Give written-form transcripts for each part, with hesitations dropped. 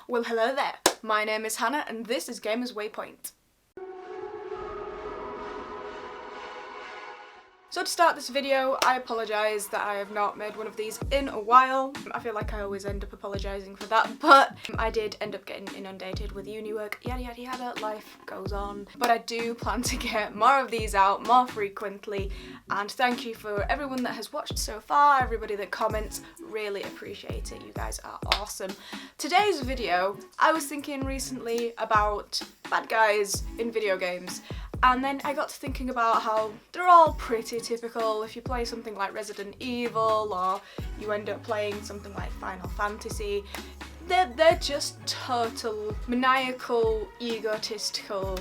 Well, hello there. My name is Hannah and this is Gamers Waypoint. So to start this video, I apologise that I have not made one of these in a while. I feel like I always end up apologising for that, but I did end up getting inundated with uni work, yada yada yada, life goes on. But I do plan to get more of these out more frequently, and thank you for everyone that has watched so far, everybody that comments, really appreciate it, you guys are awesome. Today's video, I was thinking recently about bad guys in video games. And then I got to thinking about how they're all pretty typical. If you play something like Resident Evil or you end up playing something like Final Fantasy, they're just total maniacal, egotistical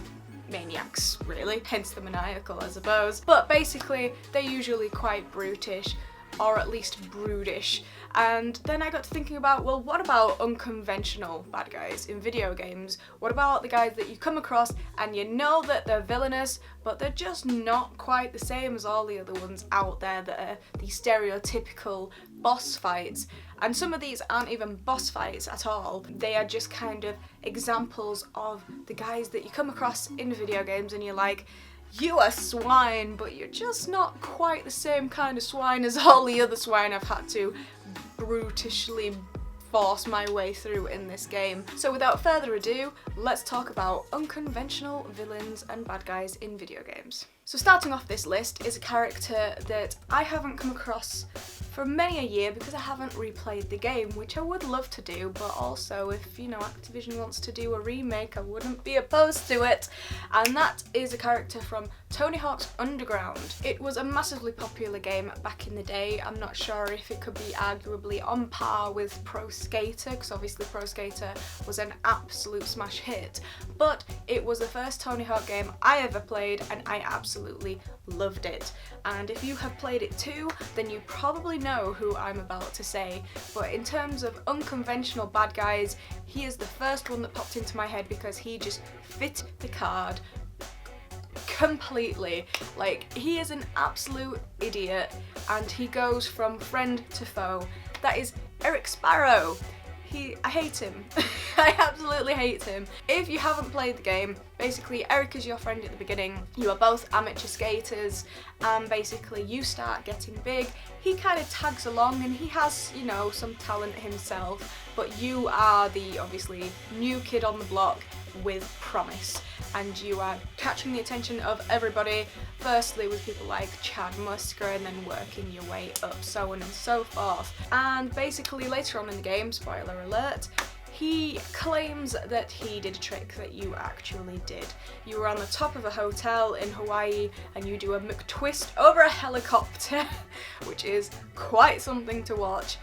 maniacs, really. Hence the maniacal, I suppose. But basically, they're usually quite brutish, or at least brutish. And then I got to thinking about, well, what about unconventional bad guys in video games? What about the guys that you come across and you know that they're villainous, but they're just not quite the same as all the other ones out there that are these stereotypical boss fights? And some of these aren't even boss fights at all. They are just kind of examples of the guys that you come across in video games and you're like, you are swine, but you're just not quite the same kind of swine as all the other swine I've had to brutishly force my way through in this game. So without further ado, let's talk about unconventional villains and bad guys in video games. So starting off this list is a character that I haven't come across for many a year because I haven't replayed the game, which I would love to do, but also if, you know, Activision wants to do a remake, I wouldn't be opposed to it. And that is a character from Tony Hawk's Underground. It was a massively popular game back in the day. I'm not sure if it could be arguably on par with Pro Skater, because obviously Pro Skater was an absolute smash hit, but it was the first Tony Hawk game I ever played and I absolutely loved it. And if you have played it too, then you probably know who I'm about to say. But in terms of unconventional bad guys, he is the first one that popped into my head because he just fit the card completely. Like, he is an absolute idiot and he goes from friend to foe. That is Eric Sparrow. I hate him. I absolutely hate him. If you haven't played the game, basically Eric is your friend at the beginning. You are both amateur skaters and basically you start getting big. He kind of tags along and he has, you know, some talent himself, but you are the obviously new kid on the block with promise, and you are catching the attention of everybody, firstly with people like Chad Musker and then working your way up, so on and so forth. And basically later on in the game, spoiler alert, he claims that he did a trick that you actually did. You were on the top of a hotel in Hawaii and you do a McTwist over a helicopter, which is quite something to watch.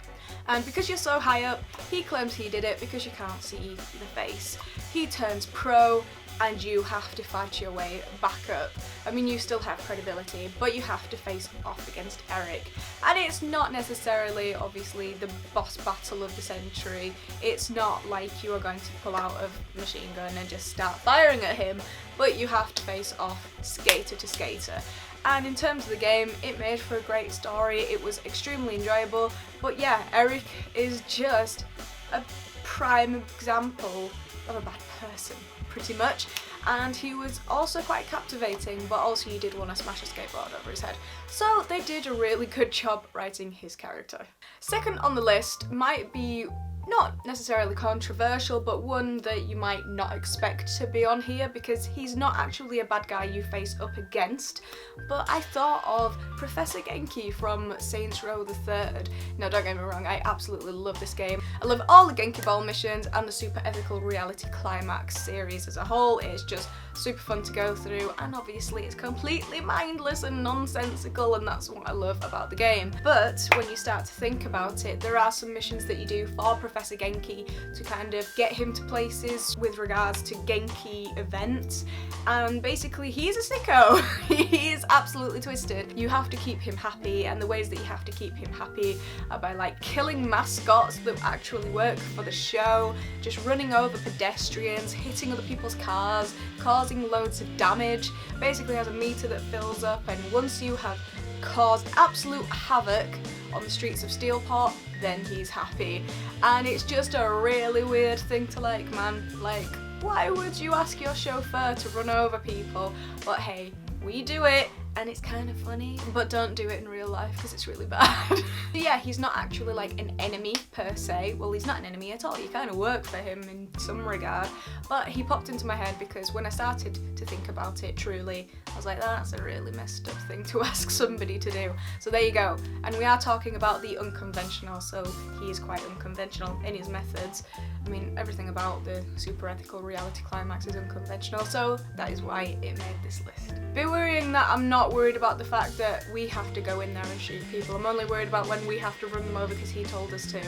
And because you're so high up, he claims he did it because you can't see the face. He turns pro and you have to fight your way back up. I mean, you still have credibility, but you have to face off against Eric. And it's not necessarily, obviously, the boss battle of the century. It's not like you are going to pull out a machine gun and just start firing at him, but you have to face off skater to skater. And in terms of the game, it made for a great story, it was extremely enjoyable, but yeah, Eric is just a prime example of a bad person, pretty much. And he was also quite captivating, but also you did want to smash a skateboard over his head. So they did a really good job writing his character. Second on the list might be not necessarily controversial, but one that you might not expect to be on here because he's not actually a bad guy you face up against, but I thought of Professor Genki from Saints Row the Third. Now don't get me wrong, I absolutely love this game. I love all the Genki Ball missions and the Super Ethical Reality Climax series as a whole. It's just super fun to go through, and obviously it's completely mindless and nonsensical, and that's what I love about the game. But when you start to think about it, there are some missions that you do for Professor Genki to kind of get him to places with regards to Genki events, and basically he's a sicko. He is absolutely twisted. You have to keep him happy, and the ways that you have to keep him happy are by like killing mascots that actually work for the show, just running over pedestrians, hitting other people's cars, causing loads of damage. Basically has a meter that fills up, and once you have caused absolute havoc on the streets of Steelport, then he's happy. And it's just a really weird thing to like, man. Like, why would you ask your chauffeur to run over people? But hey, we do it, and it's kind of funny, but don't do it in real life because it's really bad. Yeah, he's not actually like an enemy per se. Well, he's not an enemy at all. You kind of work for him in some regard, but he popped into my head because when I started to think about it truly, I was like, that's a really messed up thing to ask somebody to do. So there you go. And we are talking about the unconventional, so he is quite unconventional in his methods. I mean, everything about the super ethical reality climax is unconventional, so that is why it made this list. Be worrying that I'm not worried about the fact that we have to go in there and shoot people. I'm only worried about when we have to run them over because he told us to.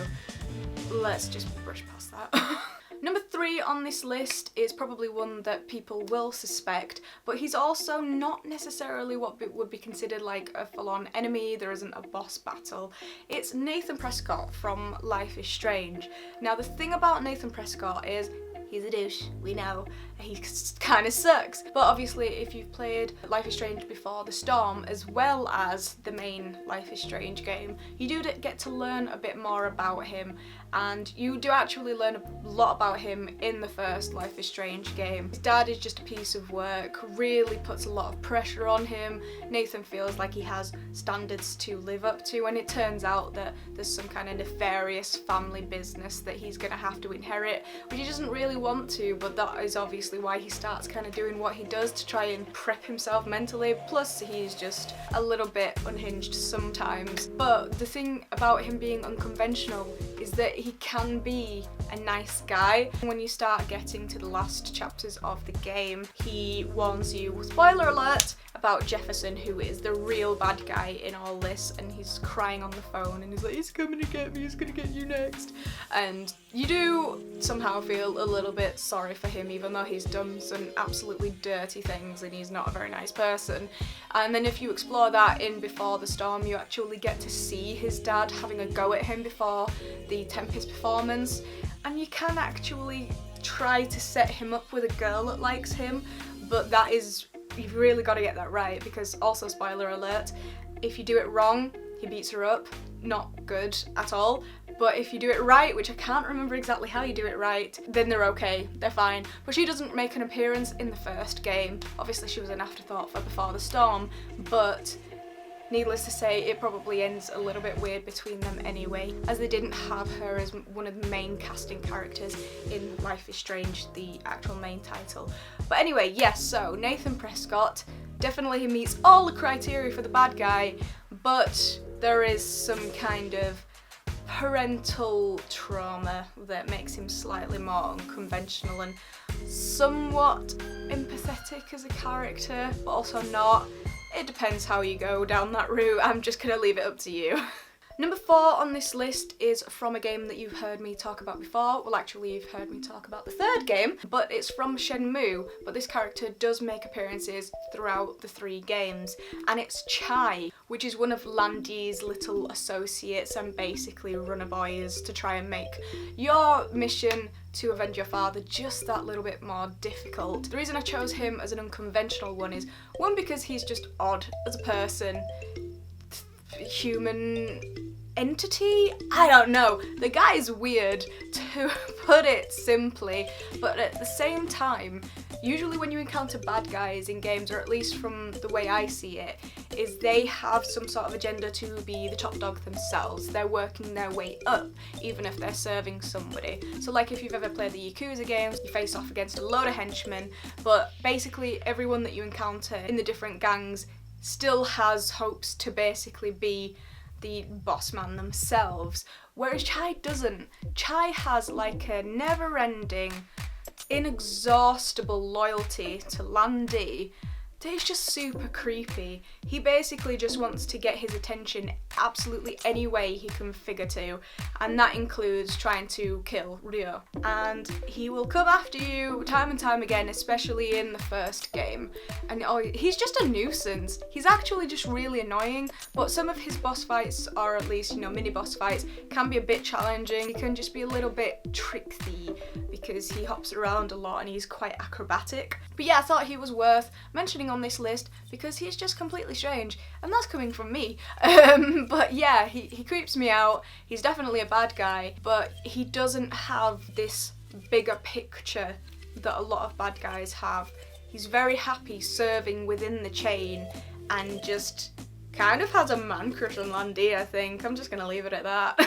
Let's just brush past that. Number 3 on this list is probably one that people will suspect, but he's also not necessarily what would be considered like a full-on enemy. There isn't a boss battle. It's Nathan Prescott from Life is Strange. Now, the thing about Nathan Prescott is he's a douche, we know. He kind of sucks. But obviously, if you've played Life is Strange before the Storm, as well as the main Life is Strange game, you do get to learn a bit more about him, and you do actually learn a lot about him in the first Life is Strange game. His dad is just a piece of work, really puts a lot of pressure on him. Nathan feels like he has standards to live up to, and it turns out that there's some kind of nefarious family business that he's gonna have to inherit, which he doesn't really want to, but that is obviously why he starts kind of doing what he does to try and prep himself mentally. Plus, he's just a little bit unhinged sometimes. But the thing about him being unconventional is that he can be a nice guy. When you start getting to the last chapters of the game, he warns you, spoiler alert, about Jefferson, who is the real bad guy in all this, and he's crying on the phone and he's like, he's coming to get me, he's gonna get you next. And you do somehow feel a little bit sorry for him, even though he's done some absolutely dirty things and he's not a very nice person. And then if you explore that in Before the Storm, you actually get to see his dad having a go at him before the Tempest performance, and you can actually try to set him up with a girl that likes him, but that is, you've really got to get that right, because also, spoiler alert, if you do it wrong, he beats her up. Not good at all. But if you do it right, which I can't remember exactly how you do it right, then they're okay, they're fine. But she doesn't make an appearance in the first game. Obviously she was an afterthought for Before the Storm, but needless to say, it probably ends a little bit weird between them anyway, as they didn't have her as one of the main casting characters in Life is Strange, the actual main title. But anyway, yes, so Nathan Prescott, definitely he meets all the criteria for the bad guy, but there is some kind of parental trauma that makes him slightly more unconventional and somewhat empathetic as a character, but also not. It depends how you go down that route. I'm just gonna leave it up to you. Number 4 on this list is from a game that you've heard me talk about before. Well, actually, you've heard me talk about the third game, but it's from Shenmue. But this character does make appearances throughout the 3 games, and it's Chai, which is one of Landy's little associates and basically runner boys to try and make your mission to avenge your father just that little bit more difficult. The reason I chose him as an unconventional one is, one, because he's just odd as a person, human entity? I don't know. The guy's weird, to put it simply, but at the same time, usually when you encounter bad guys in games, or at least from the way I see it, is they have some sort of agenda to be the top dog themselves. They're working their way up, even if they're serving somebody. So like if you've ever played the Yakuza games, you face off against a load of henchmen, but basically everyone that you encounter in the different gangs still has hopes to basically be the boss man themselves, whereas Chai doesn't. Chai has like a never-ending, inexhaustible loyalty to Landy that is just super creepy. He basically just wants to get his attention absolutely any way he can figure to, and that includes trying to kill Ryo. And he will come after you time and time again, especially in the first game. And he's just a nuisance. He's actually just really annoying, but some of his boss fights, or at least, mini boss fights, can be a bit challenging. He can just be a little bit tricky because he hops around a lot and he's quite acrobatic. But yeah, I thought he was worth mentioning on this list because he's just completely strange, and that's coming from me. But yeah, he creeps me out. He's definitely a bad guy, but he doesn't have this bigger picture that a lot of bad guys have. He's very happy serving within the chain and just kind of has a man crush on Landy, I think. I'm just gonna leave it at that.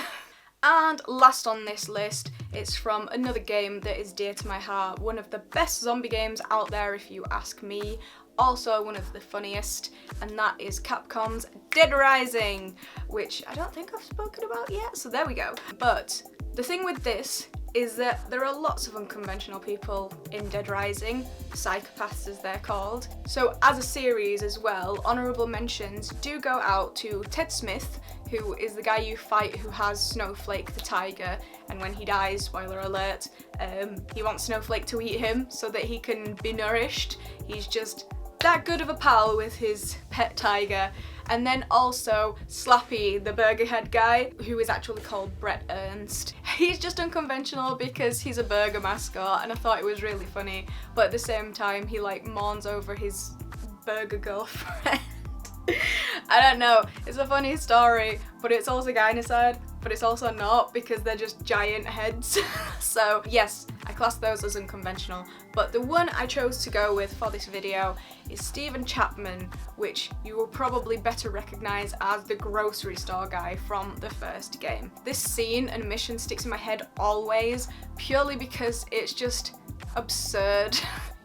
And last on this list, it's from another game that is dear to my heart. One of the best zombie games out there, if you ask me. Also one of the funniest, and that is Capcom's Dead Rising, which I don't think I've spoken about yet, so there we go. But the thing with this is that there are lots of unconventional people in Dead Rising, psychopaths as they're called. So as a series as well, honourable mentions do go out to Ted Smith, who is the guy you fight who has Snowflake the tiger, and when he dies, spoiler alert, he wants Snowflake to eat him so that he can be nourished. He's just that good of a pal with his pet tiger. And then also Slappy, the burger head guy, who is actually called Brett Ernst. He's just unconventional because he's a burger mascot, and I thought it was really funny, but at the same time he like mourns over his burger girlfriend. I don't know, it's a funny story, but it's also kinda sad, but it's also not because they're just giant heads. So yes, I class those as unconventional, but the one I chose to go with for this video is Stephen Chapman, which you will probably better recognise as the grocery store guy from the first game. This scene and mission sticks in my head always, purely because it's just absurd.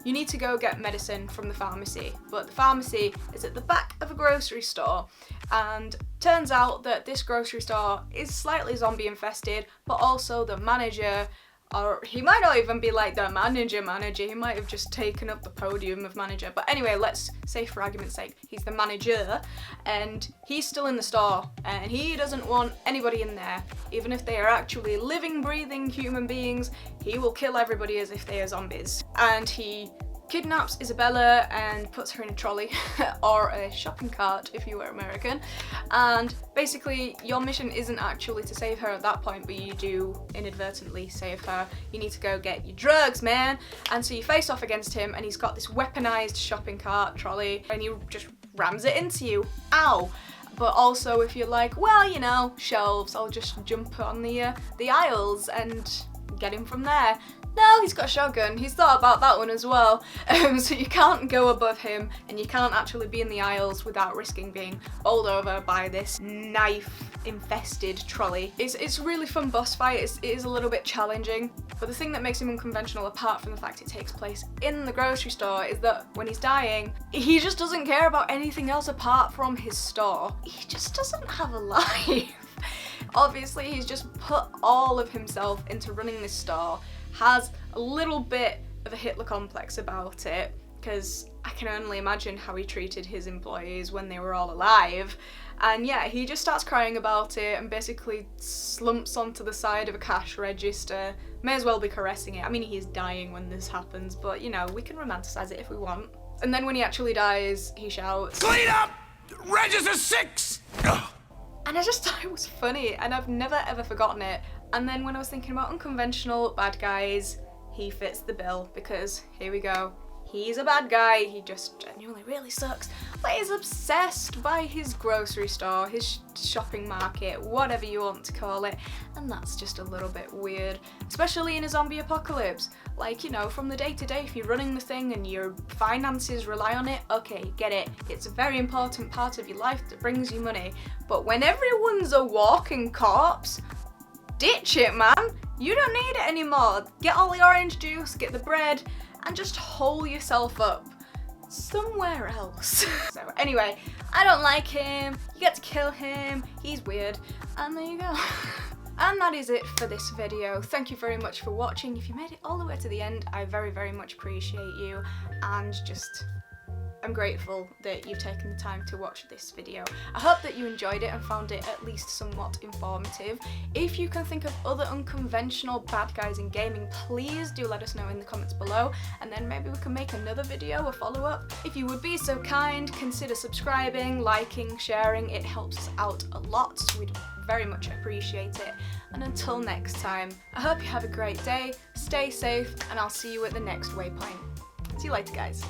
You need to go get medicine from the pharmacy, but the pharmacy is at the back of a grocery store, and turns out that this grocery store is slightly zombie infested, but also the manager, or he might not even be like the manager, he might have just taken up the podium of manager, but anyway, let's say for argument's sake, he's the manager, and he's still in the store, and he doesn't want anybody in there. Even if they are actually living, breathing human beings, he will kill everybody as if they are zombies. And he kidnaps Isabella and puts her in a trolley, or a shopping cart if you were American, and basically your mission isn't actually to save her at that point, but you do inadvertently save her. You need to go get your drugs, man, and so you face off against him, and he's got this weaponized shopping cart trolley, and he just rams it into you. Ow! But also if you're like, well, you know, shelves, I'll just jump on the aisles and get him from there. No, he's got a shotgun. He's thought about that one as well. So you can't go above him, and you can't actually be in the aisles without risking being bowled over by this knife-infested trolley. It's a really fun boss fight. It is a little bit challenging, but the thing that makes him unconventional, apart from the fact it takes place in the grocery store, is that when he's dying, he just doesn't care about anything else apart from his store. He just doesn't have a life. Obviously, he's just put all of himself into running this store. Has a little bit of a Hitler complex about it, because I can only imagine how he treated his employees when they were all alive. And yeah, he just starts crying about it and basically slumps onto the side of a cash register. May as well be caressing it. I mean, he's dying when this happens, but you know, we can romanticize it if we want. And then when he actually dies, he shouts, "Clean up! Register 6! And I just thought it was funny, and I've never ever forgotten it. And then when I was thinking about unconventional bad guys, he fits the bill, because here we go. He's a bad guy, he just genuinely really sucks, but he's obsessed by his grocery store, his shopping market, whatever you want to call it, and that's just a little bit weird, especially in a zombie apocalypse. Like, you know, from the day to day, if you're running the thing and your finances rely on it, okay, get it, it's a very important part of your life that brings you money, but when everyone's a walking corpse, ditch it, man. You don't need it anymore. Get all the orange juice, get the bread, and just hole yourself up somewhere else. So anyway, I don't like him. You get to kill him. He's weird. And there you go. And that is it for this video. Thank you very much for watching. If you made it all the way to the end, I very, very much appreciate you. And just, I'm grateful that you've taken the time to watch this video. I hope that you enjoyed it and found it at least somewhat informative. If you can think of other unconventional bad guys in gaming, please do let us know in the comments below, and then maybe we can make another video, a follow-up. If you would be so kind, consider subscribing, liking, sharing. It helps us out a lot, so we'd very much appreciate it. And until next time, I hope you have a great day, stay safe, and I'll see you at the next waypoint. See you later, guys.